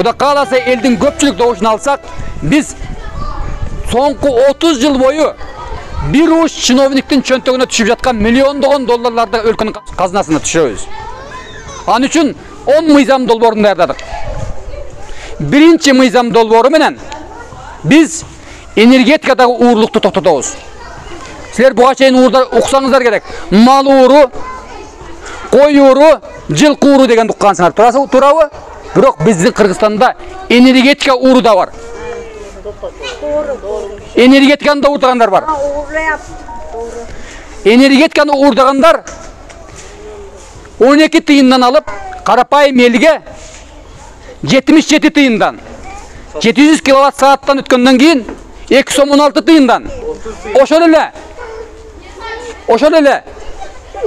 Oda kalasa elдің көпчүлүк добушун алсак, biz soňky 30 yıl boyu bir uç чиновниктин çöntөгүнө түшүп жаткан миллиондогон долларларды өлкөнүн казынасына түшөбүз. An үчүн 10 мыйзам долбоорун даярдадык. Birinci мыйзам долбоору менен biz энергетикадагы уурлукту токтотобуз. Силер буга чейин уурда уксаңыздар керек. Мал ууру, кой ууру, жылкы ууру деген уккансыңар. Туурабы? Бирок биздин Кыргызстанда энергетика ууру да бар. Энергетиканы да уурдагандар бар. Энергетиканы уурдагандар 12 тыйындан алып, карапайым элге 77 тыйындан. 700 киловатт сааттан өткөндөн кийин 216 тыйындан. Ошол эле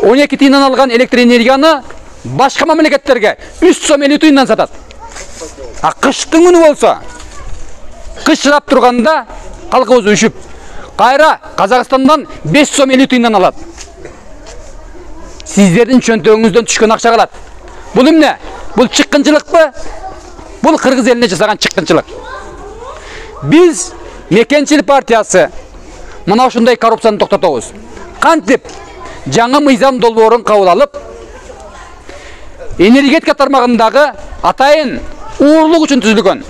12 тыйындан алган электр энергияны башка мамлекеттерге 350 тыйындан сатат. А кыштын күнү болсо, кыш чыдап турганда калкыбыз үшүп, кайра Казакстандан 550 тыйындан алат. Сиздердин чөнтөгүңүздөн түшкөн акча калат. Бул эмне? Бул чыккынчылыкпы? Бул Кыргыз элине жасаган чыккынчылык. Биз Мекенчил партиясы мына ушундай коррупцияны токтотобуз. Кантип жаңы мыйзам долбоорун кабыл алып, энергетика тармагындагы атайын уурлук үчүн түзүлгөн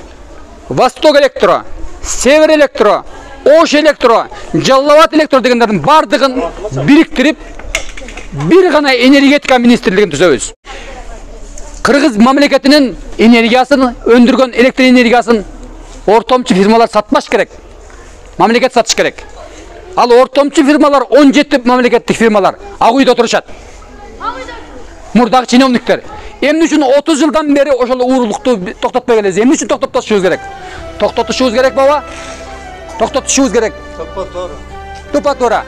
Восток электро, Север электро, Ош электро, Жалал-Абад электро дегендердин бардыгын бириктирип, bir гана энергетика министрлигин түзөбүз. Кыргыз мамлекетинин энергиясын өндүргөн электр энергиясын ортомчу фирмалар сатпаш керек. Мамлекет сатыш керек. Ал ортомчу фирмалар 17 мамлекеттик фирмалар ак үйдө турушат. Мурдагы чиновниктер. Эмне үчүн 30 жылдан бери ошол уурлукту токтотпой келебиз? Эмне үчүн токтотушубуз керек? Токтотушубуз керек баба. Токтотушубуз керек. Тупа туура.